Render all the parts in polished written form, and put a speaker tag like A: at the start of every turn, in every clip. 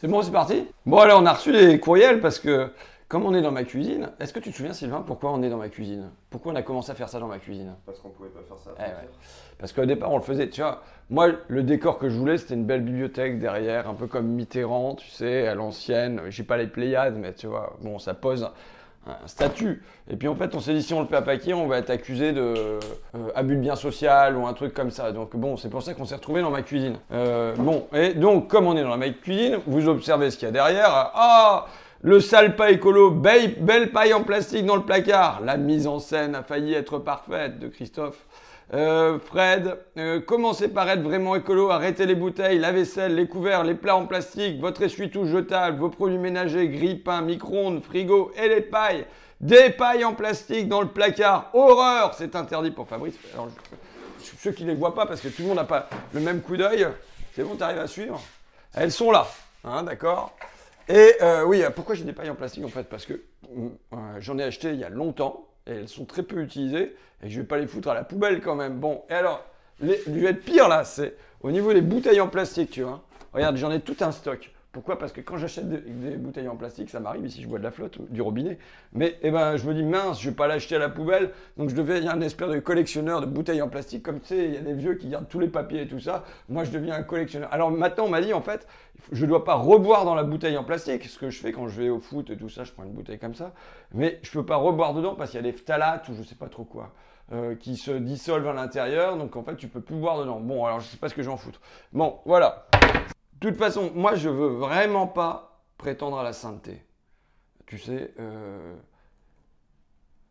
A: C'est bon, c'est parti? Bon, alors on a reçu des courriels parce que, comme on est dans ma cuisine, est-ce que tu te souviens, Sylvain, pourquoi on est dans ma cuisine? Pourquoi on a commencé à faire ça dans ma cuisine?
B: Parce qu'on pouvait pas faire ça à
A: Ouais.
B: frontière.
A: Parce qu'au départ, on le faisait, tu vois, moi, le décor que je voulais, c'était une belle bibliothèque derrière, un peu comme Mitterrand, tu sais, à l'ancienne. J'ai pas les Pléiades, mais tu vois, bon, ça pose un statut. Et puis en fait, on s'est dit, si on le fait à papier, on va être accusé de abus de bien social ou un truc comme ça. Donc bon, c'est pour ça qu'on s'est retrouvé dans ma cuisine. Bon, et donc, comme on est dans ma cuisine, vous observez ce qu'il y a derrière. Ah, le sale pas écolo, belle paille en plastique dans le placard. La mise en scène a failli être parfaite de Christophe. Fred, commencez par être vraiment écolo, arrêtez les bouteilles, la vaisselle, les couverts, les plats en plastique, votre essuie-tout jetable, vos produits ménagers, grille-pain, micro-ondes, frigo et les pailles. Des pailles en plastique dans le placard. Horreur, c'est interdit pour Fabrice. Alors, ceux qui ne les voient pas, parce que tout le monde n'a pas le même coup d'œil, c'est bon, t'arrives à suivre? Elles sont là, hein, d'accord? Et oui, pourquoi j'ai des pailles en plastique en fait? Parce que j'en ai acheté il y a longtemps et elles sont très peu utilisées et je vais pas les foutre à la poubelle quand même. Bon, et alors, je vais être pire là, c'est au niveau des bouteilles en plastique, tu vois. Regarde, j'en ai tout un stock. Pourquoi? Parce que quand j'achète des bouteilles en plastique, ça m'arrive ici, je bois de la flotte, du robinet. Mais eh ben, je me dis, mince, je vais pas l'acheter à la poubelle. Donc je deviens un espèce de collectionneur de bouteilles en plastique. Comme tu sais, il y a des vieux qui gardent tous les papiers et tout ça. Moi, je deviens un collectionneur. Alors maintenant, on m'a dit, en fait, je dois pas reboire dans la bouteille en plastique. Ce que je fais quand je vais au foot et tout ça, je prends une bouteille comme ça. Mais je peux pas reboire dedans parce qu'il y a des phtalates ou je sais pas trop quoi. Qui se dissolvent à l'intérieur. Donc en fait, tu peux plus boire dedans. Bon, alors je sais pas ce que j'en foutre. Bon, voilà. De toute façon, moi, je veux vraiment pas prétendre à la sainteté. Tu sais,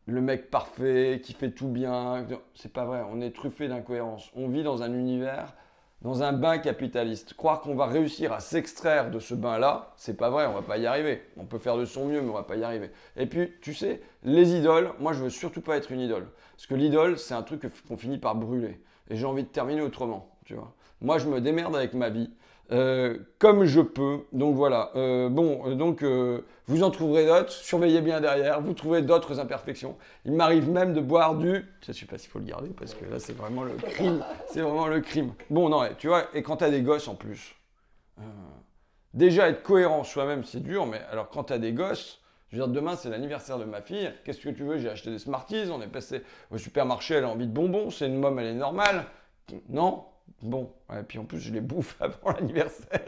A: le mec parfait, qui fait tout bien. C'est pas vrai, on est truffé d'incohérences. On vit dans un univers, dans un bain capitaliste. Croire qu'on va réussir à s'extraire de ce bain-là, c'est pas vrai, on va pas y arriver. On peut faire de son mieux, mais on va pas y arriver. Et puis, tu sais, les idoles, moi, je veux surtout pas être une idole. Parce que l'idole, c'est un truc qu'on finit par brûler. Et j'ai envie de terminer autrement, tu vois. Moi, je me démerde avec ma vie. Comme je peux. Donc voilà. Vous en trouverez d'autres. Surveillez bien derrière. Vous trouverez d'autres imperfections. Il m'arrive même de boire du. Je ne sais pas s'il faut le garder parce que là, c'est vraiment le crime. C'est vraiment le crime. Bon, non, tu vois, et quand tu as des gosses en plus, déjà être cohérent soi-même, c'est dur. Mais alors, quand tu as des gosses, je veux dire, demain, c'est l'anniversaire de ma fille. Qu'est-ce que tu veux? J'ai acheté des Smarties. On est passé au supermarché. Elle a envie de bonbons. C'est une môme, elle est normale. Non? Bon, et puis en plus, je les bouffe avant l'anniversaire.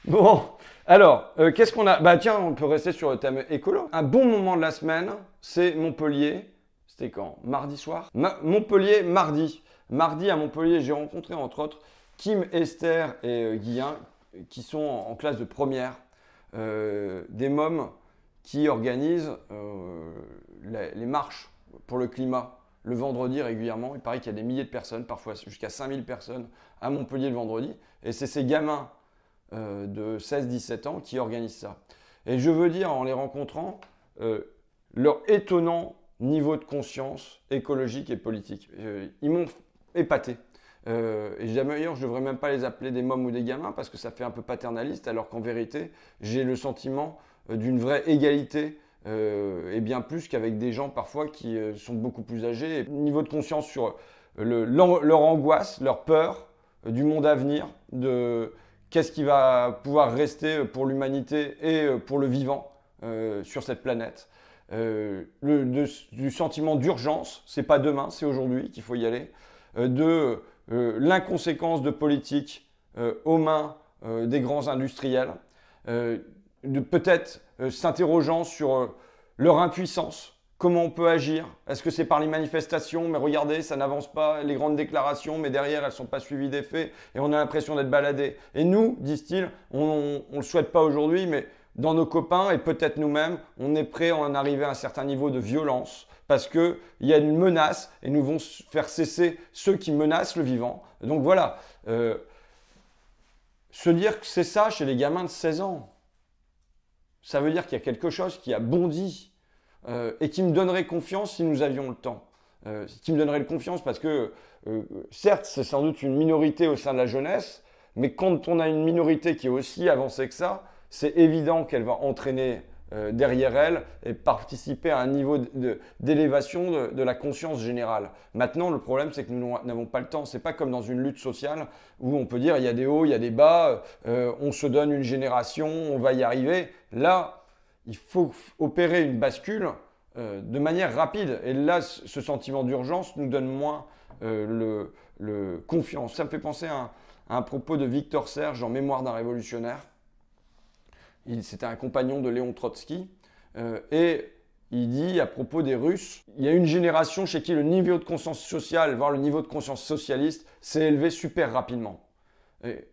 A: Bon, alors, qu'est-ce qu'on a? Bah tiens, on peut rester sur le thème écolo. Un bon moment de la semaine, c'est Montpellier. C'était quand? Mardi soir? Montpellier, mardi. Mardi à Montpellier, j'ai rencontré entre autres Kim, Esther et Guillain, qui sont en classe de première. Des mômes qui organisent les marches pour le climat. Le vendredi régulièrement. Il paraît qu'il y a des milliers de personnes, parfois jusqu'à 5000 personnes à Montpellier le vendredi. Et c'est ces gamins de 16-17 ans qui organisent ça. Et je veux dire, en les rencontrant, leur étonnant niveau de conscience écologique et politique. Ils m'ont épaté. Et d'ailleurs, je ne devrais même pas les appeler des mômes ou des gamins parce que ça fait un peu paternaliste, alors qu'en vérité, j'ai le sentiment d'une vraie égalité et bien plus qu'avec des gens parfois qui sont beaucoup plus âgés. Et niveau de conscience sur leur angoisse, leur peur du monde à venir, de qu'est-ce qui va pouvoir rester pour l'humanité et pour le vivant sur cette planète. Du sentiment d'urgence, c'est pas demain, c'est aujourd'hui qu'il faut y aller. De l'inconséquence de politique aux mains des grands industriels. De peut-être s'interrogeant sur leur impuissance, comment on peut agir. Est-ce que c'est par les manifestations? Mais regardez, ça n'avance pas, les grandes déclarations, mais derrière, elles ne sont pas suivies d'effets et on a l'impression d'être baladés. Et nous, disent-ils, on ne le souhaite pas aujourd'hui, mais dans nos copains et peut-être nous-mêmes, on est prêt à en arriver à un certain niveau de violence parce qu'il y a une menace et nous devons faire cesser ceux qui menacent le vivant. Donc voilà, se dire que c'est ça chez les gamins de 16 ans, ça veut dire qu'il y a quelque chose qui a bondi et qui me donnerait confiance si nous avions le temps. Qui me donnerait confiance parce que, certes, c'est sans doute une minorité au sein de la jeunesse, mais quand on a une minorité qui est aussi avancée que ça, c'est évident qu'elle va entraîner derrière elle et participer à un niveau d'élévation de la conscience générale. Maintenant, le problème, c'est que nous n'avons pas le temps. C'est pas comme dans une lutte sociale où on peut dire il y a des hauts, il y a des bas, on se donne une génération, on va y arriver. Là, il faut opérer une bascule de manière rapide. Et là, ce sentiment d'urgence nous donne moins confiance. Ça me fait penser à un propos de Victor Serge en Mémoire d'un révolutionnaire. C'était un compagnon de Léon Trotsky. Et il dit à propos des Russes, il y a une génération chez qui le niveau de conscience sociale, voire le niveau de conscience socialiste, s'est élevé super rapidement.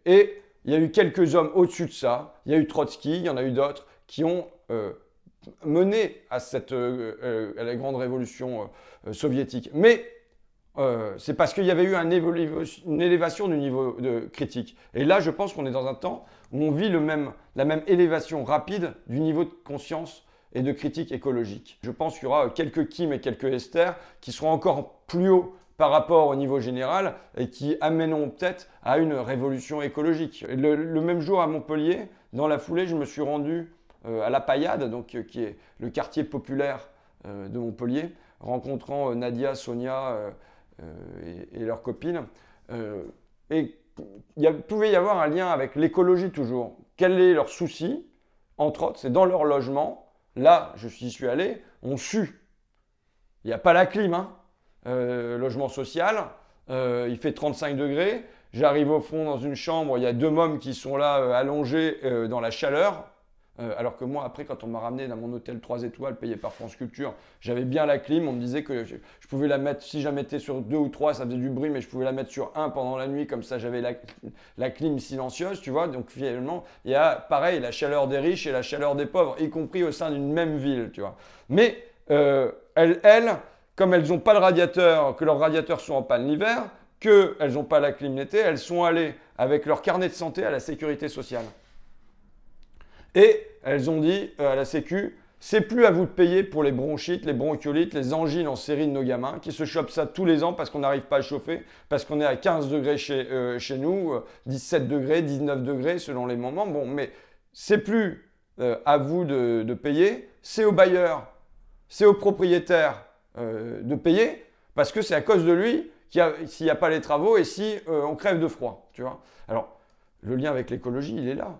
A: Et il y a eu quelques hommes au-dessus de ça. Il y a eu Trotsky, il y en a eu d'autres qui ont mené à la grande révolution soviétique. Mais c'est parce qu'il y avait eu une élévation du niveau de critique. Et là, je pense qu'on est dans un temps où on vit la même élévation rapide du niveau de conscience et de critique écologique. Je pense qu'il y aura quelques Kim et quelques Esther qui seront encore plus hauts par rapport au niveau général et qui amèneront peut-être à une révolution écologique. Le même jour à Montpellier, dans la foulée, je me suis rendu à La Paillade, donc, qui est le quartier populaire de Montpellier, rencontrant Nadia, Sonia et leurs copines. Et il pouvait y avoir un lien avec l'écologie toujours. Quel est leur souci? Entre autres, c'est dans leur logement. Là, je suis allé, on sue. Il n'y a pas la clim, hein. Logement social, il fait 35 degrés. J'arrive au fond dans une chambre, il y a deux mômes qui sont là allongés dans la chaleur. Alors que moi, après, quand on m'a ramené dans mon hôtel 3 étoiles payé par France Culture, j'avais bien la clim. On me disait que je pouvais la mettre, si j'en mettais sur 2 ou 3, ça faisait du bruit, mais je pouvais la mettre sur 1 pendant la nuit, comme ça j'avais la clim silencieuse, tu vois. Donc finalement, il y a pareil, la chaleur des riches et la chaleur des pauvres, y compris au sein d'une même ville, tu vois. Mais elles, comme elles n'ont pas le radiateur, que leurs radiateurs sont en panne l'hiver, qu'elles n'ont pas la clim l'été, elles sont allées avec leur carnet de santé à la sécurité sociale. Et elles ont dit à la Sécu, c'est plus à vous de payer pour les bronchites, les bronchiolites, les angines en série de nos gamins qui se chopent ça tous les ans parce qu'on n'arrive pas à chauffer, parce qu'on est à 15 degrés chez nous, 17 degrés, 19 degrés selon les moments. Bon, mais c'est plus à vous de payer, c'est aux bailleurs, c'est aux propriétaires de payer parce que c'est à cause de lui s'il n'y a pas les travaux et si on crève de froid, tu vois. Alors, le lien avec l'écologie, il est là.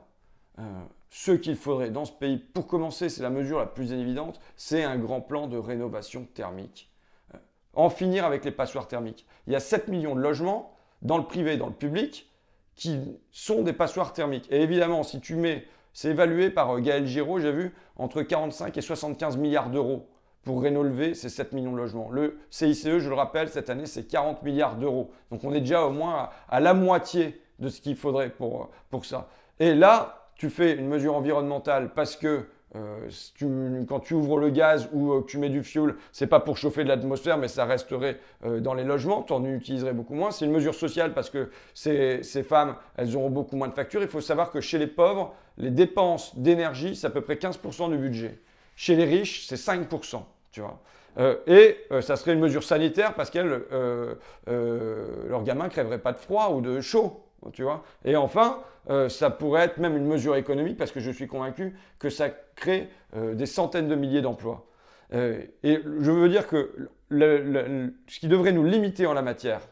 A: Ce qu'il faudrait dans ce pays, pour commencer, c'est la mesure la plus évidente, c'est un grand plan de rénovation thermique. En finir avec les passoires thermiques. Il y a 7 millions de logements, dans le privé et dans le public, qui sont des passoires thermiques. Et évidemment, si tu mets, c'est évalué par Gaël Giraud, j'ai vu, entre 45 et 75 milliards d'euros pour rénover ces 7 millions de logements. Le CICE, je le rappelle, cette année, c'est 40 milliards d'euros. Donc on est déjà au moins à la moitié de ce qu'il faudrait pour ça. Et là, tu fais une mesure environnementale parce que quand tu ouvres le gaz ou que tu mets du fioul, c'est pas pour chauffer de l'atmosphère, mais ça resterait dans les logements, tu en utiliserais beaucoup moins. C'est une mesure sociale parce que ces femmes, elles auront beaucoup moins de factures. Il faut savoir que chez les pauvres, les dépenses d'énergie, c'est à peu près 15% du budget. Chez les riches, c'est 5%, tu vois. Ça serait une mesure sanitaire parce que leurs gamins ne crèveraient pas de froid ou de chaud. Tu vois. Et enfin, ça pourrait être même une mesure économique parce que je suis convaincu que ça crée des centaines de milliers d'emplois. Et je veux dire que ce qui devrait nous limiter en la matière,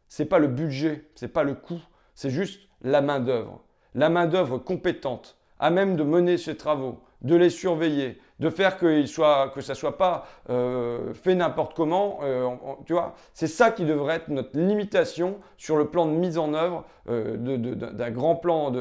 A: ce n'est pas le budget, ce n'est pas le coût, c'est juste la main-d'œuvre. La main-d'œuvre compétente, à même de mener ces travaux, de les surveiller, de faire que ça ne soit pas fait n'importe comment. Tu vois, c'est ça qui devrait être notre limitation sur le plan de mise en œuvre d'un grand plan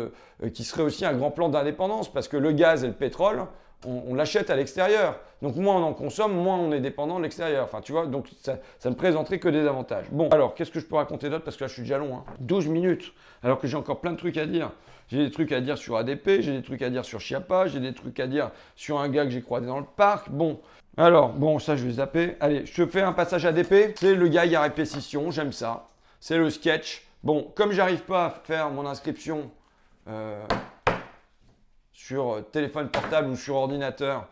A: qui serait aussi un grand plan d'indépendance parce que le gaz et le pétrole, on l'achète à l'extérieur. Donc moins on en consomme, moins on est dépendant de l'extérieur. Enfin, tu vois, donc ça ne présenterait que des avantages. Bon, alors, qu'est-ce que je peux raconter d'autre? Parce que là, je suis déjà long. 12 minutes, alors que j'ai encore plein de trucs à dire. J'ai des trucs à dire sur ADP, j'ai des trucs à dire sur Chiappa, j'ai des trucs à dire sur un gars que j'ai croisé dans le parc. Bon, alors, bon, ça, je vais zapper. Allez, je te fais un passage ADP. C'est le gars, il y a répétition, j'aime ça. C'est le sketch. Bon, comme j'arrive pas à faire mon inscription sur téléphone portable ou sur ordinateur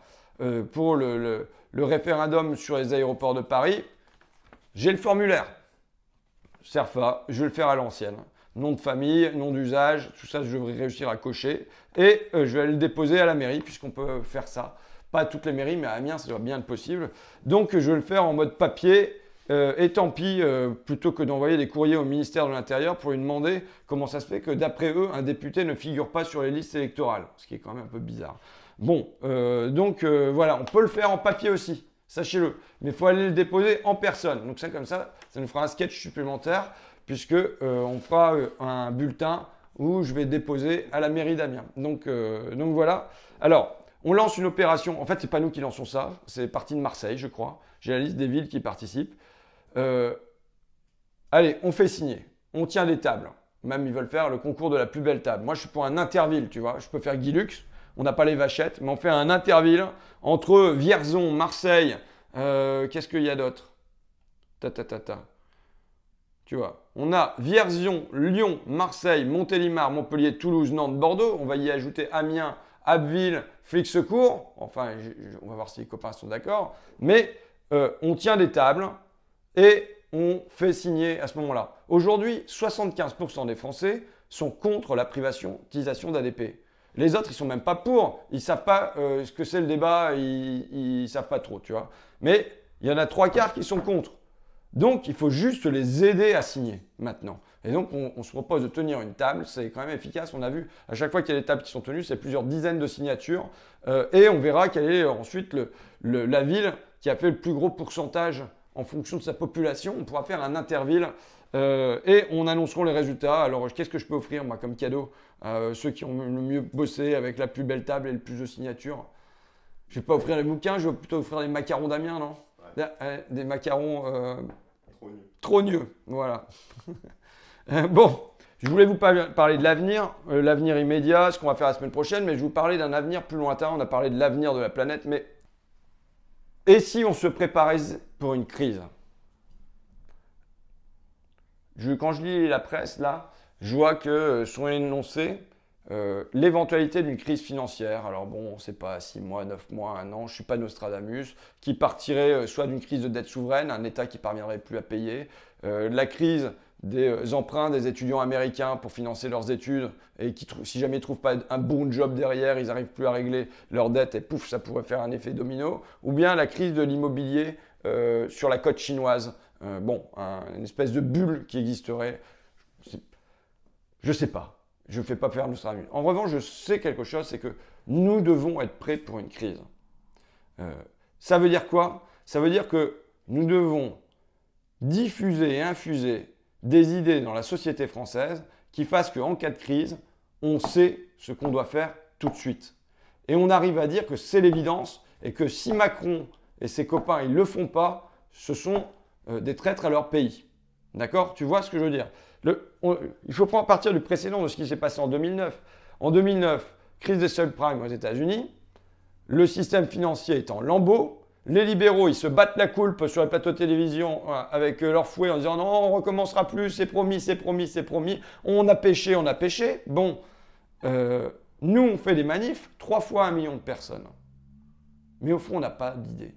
A: pour le référendum sur les aéroports de Paris, j'ai le formulaire. CERFA, je vais le faire à l'ancienne. Nom de famille, nom d'usage, tout ça, je devrais réussir à cocher. Et je vais aller le déposer à la mairie, puisqu'on peut faire ça Pas à toutes les mairies, mais à Amiens, ça doit bien être possible. Donc, je vais le faire en mode papier. Et tant pis, plutôt que d'envoyer des courriers au ministère de l'Intérieur pour lui demander comment ça se fait que, d'après eux, un député ne figure pas sur les listes électorales. Ce qui est quand même un peu bizarre. Bon, donc voilà, on peut le faire en papier aussi, sachez-le. Mais il faut aller le déposer en personne. Donc ça, comme ça nous fera un sketch supplémentaire, puisque on fera un bulletin où je vais déposer à la mairie d'Amiens. Donc voilà. Alors, on lance une opération. En fait, ce n'est pas nous qui lançons ça. C'est parti de Marseille, je crois. J'ai la liste des villes qui participent. Allez, on fait signer. On tient des tables. Même, ils veulent faire le concours de la plus belle table. Moi, je suis pour un interville, tu vois. Je peux faire Guilux. On n'a pas les vachettes, mais on fait un interville entre Vierzon, Marseille. Qu'est-ce qu'il y a d'autre? Tu vois, on a Vierzon, Lyon, Marseille, Montélimar, Montpellier, Toulouse, Nantes, Bordeaux. On va y ajouter Amiens, Abbeville, Flix-Secours. Enfin, on va voir si les copains sont d'accord. Mais on tient des tables et on fait signer à ce moment-là. Aujourd'hui, 75% des Français sont contre la privatisation d'ADP. Les autres, ils sont même pas pour. Ils ne savent pas ce que c'est le débat. Ils ne savent pas trop, tu vois. Mais il y en a 3/4 qui sont contre. Donc, il faut juste les aider à signer maintenant. Et donc, on se propose de tenir une table. C'est quand même efficace. On a vu, à chaque fois qu'il y a des tables qui sont tenues, c'est plusieurs dizaines de signatures. Et on verra quelle est ensuite la ville qui a fait le plus gros pourcentage en fonction de sa population. On pourra faire un interville et on annonceront les résultats. Alors, qu'est-ce que je peux offrir, moi, comme cadeau à ceux qui ont le mieux bossé avec la plus belle table et le plus de signatures? Je ne vais pas offrir les bouquins, je vais plutôt offrir les macarons d'Amiens, non? Ouais. Des macarons trogneux, voilà. Bon, je voulais vous parler de l'avenir immédiat, ce qu'on va faire la semaine prochaine, mais je vais vous parler d'un avenir plus lointain. On a parlé de l'avenir de la planète, mais et si on se préparait pour une crise? Quand je lis la presse, là, je vois que sont énoncées l'éventualité d'une crise financière. Alors bon, c'est pas 6 mois, 9 mois, 1 an, je ne suis pas Nostradamus, qui partirait soit d'une crise de dette souveraine, un État qui ne parviendrait plus à payer, la crise des emprunts des étudiants américains pour financer leurs études et qui, si jamais ils ne trouvent pas un bon job derrière, ils n'arrivent plus à régler leurs dettes et pouf, ça pourrait faire un effet domino. Ou bien la crise de l'immobilier sur la côte chinoise. Une espèce de bulle qui existerait. Je ne sais pas. Je ne fais pas faire Nostradamus. En revanche, je sais quelque chose, c'est que nous devons être prêts pour une crise. Ça veut dire quoi? Ça veut dire que nous devons diffuser et infuser des idées dans la société française qui fassent qu'en cas de crise, on sait ce qu'on doit faire tout de suite. Et on arrive à dire que c'est l'évidence et que si Macron et ses copains ils ne le font pas, ce sont des traîtres à leur pays. D'accord? Tu vois ce que je veux dire? Il faut partir du précédent de ce qui s'est passé en 2009. En 2009, crise des subprimes aux États-Unis, le système financier est en lambeaux. Les libéraux, ils se battent la coulpe sur les plateaux de télévision avec leur fouet en disant non, on ne recommencera plus, c'est promis, c'est promis, c'est promis. On a péché, on a péché. Bon, nous, on fait des manifs, 3 fois 1 million de personnes. Mais au fond, on n'a pas d'idée.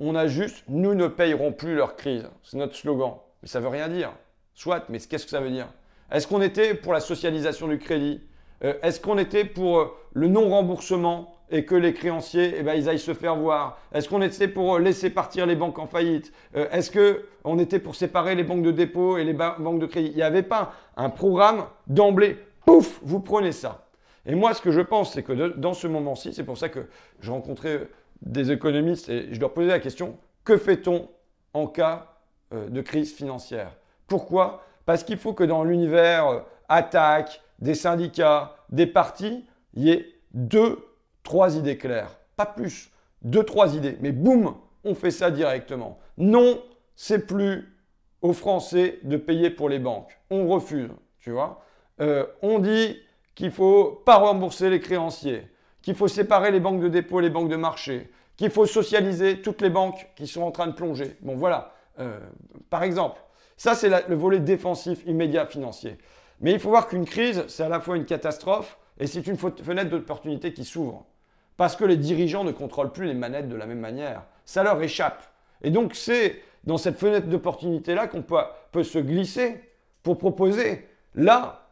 A: On a juste, nous ne payerons plus leur crise. C'est notre slogan. Mais ça ne veut rien dire. Soit, mais qu'est-ce que ça veut dire? Est-ce qu'on était pour la socialisation du crédit? Est-ce qu'on était pour le non-remboursement et que les créanciers, ils aillent se faire voir? Est-ce qu'on était pour laisser partir les banques en faillite? Est-ce qu'on était pour séparer les banques de dépôt et les banques de crédit? Il n'y avait pas un programme d'emblée. Pouf, vous prenez ça. Et moi, ce que je pense, c'est que dans ce moment-ci, c'est pour ça que je rencontrais des économistes et je leur posais la question, que fait-on en cas de crise financière? Pourquoi? Parce qu'il faut que dans l'univers attaque, des syndicats, des partis, il y ait 2-3 idées claires. Pas plus. 2-3 idées. Mais boum, on fait ça directement. Non, c'est plus aux Français de payer pour les banques. On refuse, tu vois. On dit qu'il ne faut pas rembourser les créanciers, qu'il faut séparer les banques de dépôt et les banques de marché, qu'il faut socialiser toutes les banques qui sont en train de plonger. Bon, voilà. Par exemple, ça, c'est le volet défensif immédiat financier. Mais il faut voir qu'une crise, c'est à la fois une catastrophe et c'est une fenêtre d'opportunité qui s'ouvre. Parce que les dirigeants ne contrôlent plus les manettes de la même manière. Ça leur échappe. Et donc, c'est dans cette fenêtre d'opportunité-là qu'on peut se glisser pour proposer, là,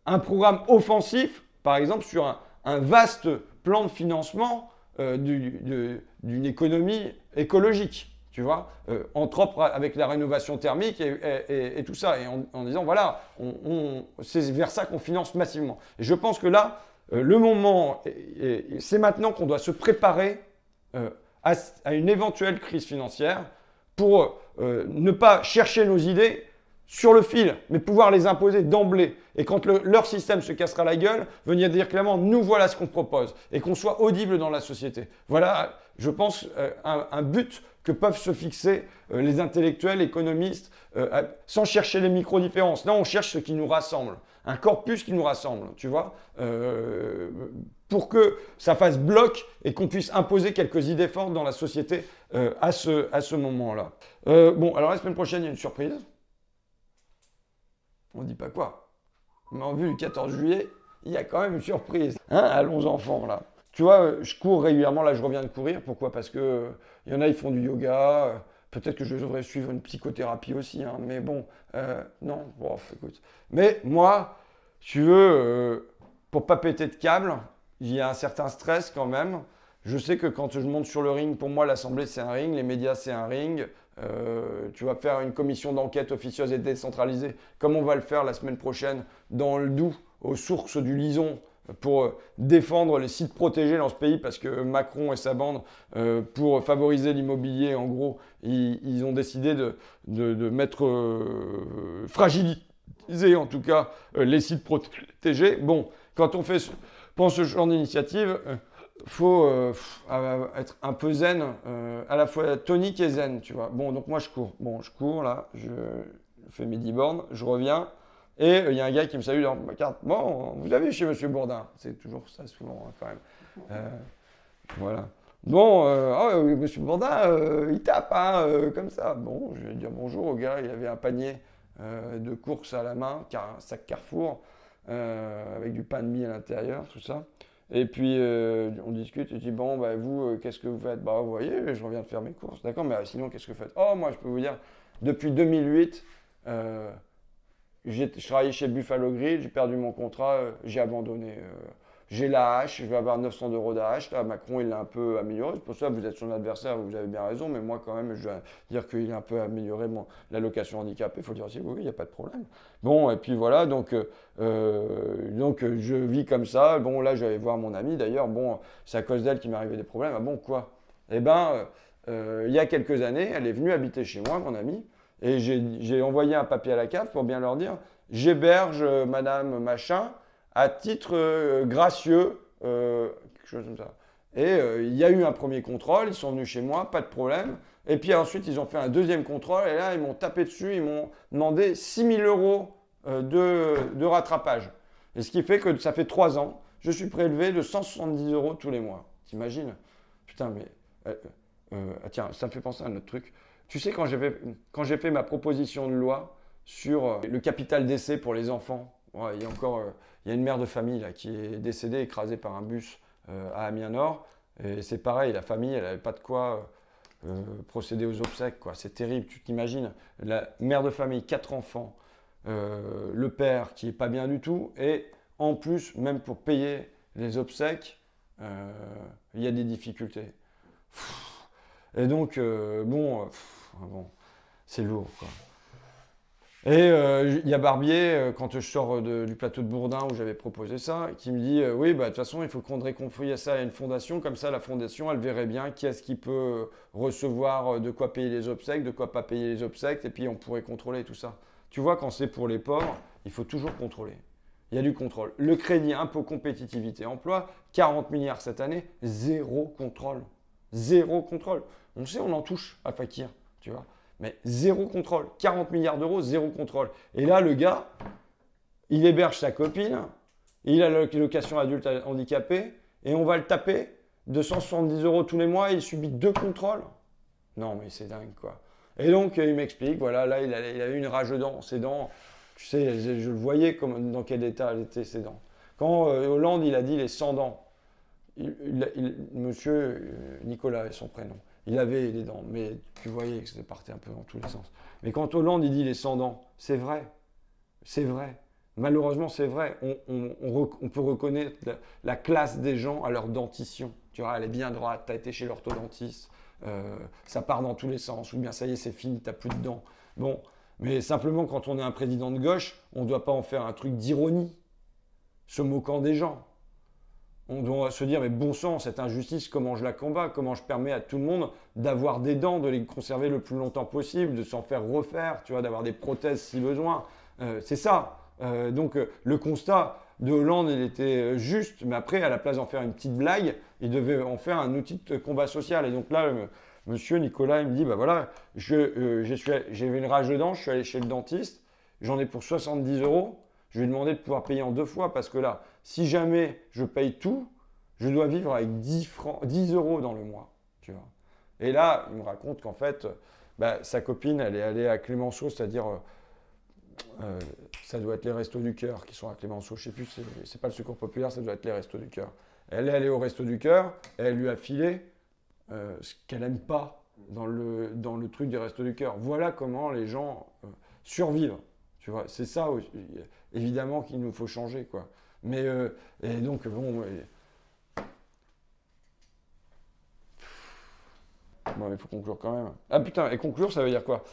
A: un programme offensif, par exemple, sur un vaste plan de financement d'une économie écologique, tu vois, entre autres avec la rénovation thermique et tout ça, et en disant, voilà, c'est vers ça qu'on finance massivement. Et je pense que là, le moment, c'est maintenant qu'on doit se préparer à une éventuelle crise financière pour ne pas chercher nos idées sur le fil, mais pouvoir les imposer d'emblée. Et quand leur système se cassera la gueule, venir dire clairement, nous voilà ce qu'on propose, et qu'on soit audible dans la société. Voilà, je pense, un but que peuvent se fixer les intellectuels, économistes, sans chercher les micro-différences. Non, on cherche ce qui nous rassemble, un corpus qui nous rassemble, tu vois, pour que ça fasse bloc et qu'on puisse imposer quelques idées fortes dans la société à ce moment-là. Bon, alors la semaine prochaine, il y a une surprise. On ne dit pas quoi. Mais en vue du 14 juillet, il y a quand même une surprise. Hein, allons enfants, là. Tu vois, je cours régulièrement, là je reviens de courir. Pourquoi? Parce que il y en a, ils font du yoga. Peut-être que je devrais suivre une psychothérapie aussi. Hein, mais bon, non, bon, écoute. Mais moi, tu veux, pour pas péter de câble, il y a un certain stress quand même. Je sais que quand je monte sur le ring, pour moi, l'Assemblée, c'est un ring, les médias, c'est un ring. Tu vas faire une commission d'enquête officieuse et décentralisée, comme on va le faire la semaine prochaine dans le Doubs, aux sources du Lison, pour défendre les sites protégés dans ce pays, parce que Macron et sa bande, pour favoriser l'immobilier, en gros, ils ont décidé de mettre fragiliser, en tout cas, les sites protégés. Bon, quand on prend ce genre d'initiative, faut être un peu zen, à la fois tonique et zen, tu vois. Bon, donc moi je cours. Bon, je cours là, je fais mes 10 bornes, je reviens, et il y a un gars qui me salue dans ma carte. Bon, vous avez chez Monsieur Bourdin. C'est toujours ça, souvent, hein, quand même. Voilà. Bon, oui, Monsieur Bourdin, il tape, hein, comme ça. Bon, je vais dire bonjour au gars, il avait un panier de courses à la main, un sac Carrefour, avec du pain de mie à l'intérieur, tout ça. Et puis, on discute, et je dis, bon, bah, vous, qu'est-ce que vous faites? Bah, vous voyez, je reviens de faire mes courses. D'accord, mais sinon, qu'est-ce que vous faites? Oh, moi, je peux vous dire, depuis 2008, je travaillais chez Buffalo Grill, j'ai perdu mon contrat, j'ai abandonné. J'ai la hache, je vais avoir 900 € d'AH. Là, Macron, il l'a un peu amélioré. C'est pour ça que vous êtes son adversaire, vous avez bien raison. Mais moi, quand même, je dois dire qu'il a un peu amélioré l'allocation handicapée. Il faut dire aussi, oui, il n'y a pas de problème. Bon, et puis voilà, donc je vis comme ça. Bon, là, je vais aller voir mon amie. D'ailleurs, bon, c'est à cause d'elle qu'il m'est arrivé des problèmes. Ah bon, quoi? Eh bien, il y a quelques années, elle est venue habiter chez moi, mon amie. Et j'ai envoyé un papier à la CAF pour bien leur dire, j'héberge madame machin à titre gracieux, quelque chose comme ça. Et il y a eu un premier contrôle, ils sont venus chez moi, pas de problème. Et puis ensuite, ils ont fait un deuxième contrôle, et là, ils m'ont tapé dessus, ils m'ont demandé 6 000 € de rattrapage. Et ce qui fait que ça fait 3 ans, je suis prélevé de 170 € tous les mois. T'imagines? Putain, mais... tiens, ça me fait penser à un autre truc. Tu sais, quand j'ai fait ma proposition de loi sur le capital décès pour les enfants, ouais, il y a une mère de famille là, qui est décédée, écrasée par un bus à Amiens-Nord. Et c'est pareil, la famille, elle n'avait pas de quoi procéder aux obsèques, quoi. C'est terrible, tu t'imagines. La mère de famille, 4 enfants, le père qui est pas bien du tout, et en plus, même pour payer les obsèques, il y a des difficultés. Et donc, bon, c'est lourd, quoi. Et il y a Barbier, quand je sors du plateau de Bourdin où j'avais proposé ça, qui me dit oui, bah, de toute façon, il faut qu'on reconfie ça à une fondation. Comme ça, la fondation, elle verrait bien qui est-ce qui peut recevoir de quoi payer les obsèques, de quoi pas payer les obsèques, et puis on pourrait contrôler tout ça. Tu vois, quand c'est pour les pauvres, il faut toujours contrôler. Il y a du contrôle. Le crédit impôt compétitivité emploi, 40 milliards cette année, zéro contrôle. Zéro contrôle. On sait, on en touche à Fakir, tu vois. Mais zéro contrôle. 40 milliards d'euros, zéro contrôle. Et là, le gars, il héberge sa copine, il a l'allocation adulte handicapé, et on va le taper 270 € tous les mois, et il subit 2 contrôles. Non, mais c'est dingue, quoi. Et donc, il m'explique, voilà, là, il a eu une rage dans ses dents. Tu sais, je le voyais dans quel état étaient ses dents. Quand Hollande, il a dit les 100 dents, monsieur Nicolas est son prénom. Il avait des dents, mais tu voyais que c'était parti un peu dans tous les sens. Mais quand Hollande, il dit les 100 dents, c'est vrai. C'est vrai. Malheureusement, c'est vrai. On peut reconnaître la classe des gens à leur dentition. Tu vois, elle est bien droite, tu as été chez l'orthodontiste, ça part dans tous les sens, ou bien ça y est, c'est fini, tu n'as plus de dents. Bon, mais simplement, quand on est un président de gauche, on ne doit pas en faire un truc d'ironie, se moquant des gens. On doit se dire, mais bon sang, cette injustice, comment je la combats? Comment je permets à tout le monde d'avoir des dents, de les conserver le plus longtemps possible, de s'en faire refaire, tu vois, d'avoir des prothèses si besoin. C'est ça. Le constat de Hollande, il était juste, mais après, à la place d'en faire une petite blague, il devait en faire un outil de combat social. Et donc là, monsieur Nicolas, il me dit, bah voilà, j'ai eu une rage de dents, je suis allé chez le dentiste, j'en ai pour 70 euros. Je lui ai demandé de pouvoir payer en 2 fois parce que là, si jamais je paye tout, je dois vivre avec 10 euros dans le mois. Tu vois. Et là, il me raconte qu'en fait, bah, sa copine, elle est allée à Clémenceau, c'est-à-dire, ça doit être les Restos du Cœur qui sont à Clémenceau. Je ne sais plus, c'est pas le Secours Populaire, ça doit être les Restos du Cœur. Elle est allée au Resto du Cœur, et elle lui a filé ce qu'elle n'aime pas dans le truc des Restos du Cœur. Voilà comment les gens survivent. Tu vois, c'est ça, évidemment, qu'il nous faut changer, quoi. Mais, et donc, bon, il faut conclure quand même. Ah putain, et conclure, ça veut dire quoi?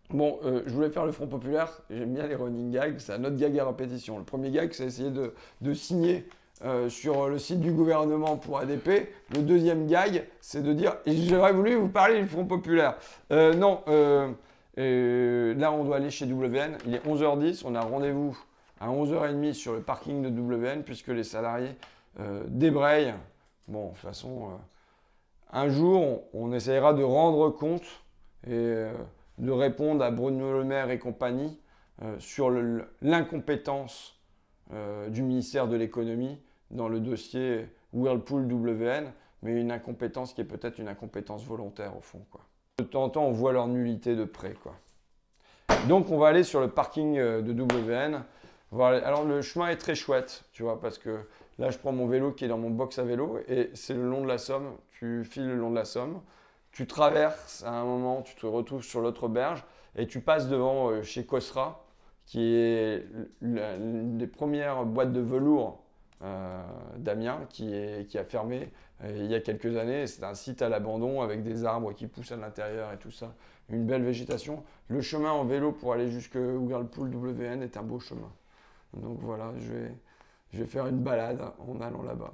A: Bon, je voulais faire le Front Populaire, j'aime bien les running gags, c'est un autre gag à répétition. Le premier gag, c'est essayer de signer sur le site du gouvernement pour ADP. Le deuxième gag, c'est de dire, j'aurais voulu vous parler du Front Populaire. Non, là, on doit aller chez WN. Il est 11h10. On a rendez-vous à 11h30 sur le parking de WN puisque les salariés débrayent. Bon, de toute façon, un jour, on essaiera de rendre compte et de répondre à Bruno Le Maire et compagnie sur l'incompétence du ministère de l'économie dans le dossier Whirlpool WN, mais une incompétence qui est peut-être une incompétence volontaire au fond, quoi. De temps en temps, on voit leur nullité de près, quoi. Donc, on va aller sur le parking de WN. Alors, le chemin est très chouette, tu vois, parce que là, je prends mon vélo qui est dans mon box à vélo et c'est le long de la Somme. Tu files le long de la Somme. Tu traverses à un moment, tu te retrouves sur l'autre berge et tu passes devant chez Cosra, qui est l'une des premières boîtes de velours d'Amiens, qui a fermé il y a quelques années. C'est un site à l'abandon avec des arbres qui poussent à l'intérieur et tout ça. Une belle végétation. Le chemin en vélo pour aller jusqu'à Whirlpool WN est un beau chemin. Donc voilà, je vais faire une balade en allant là-bas.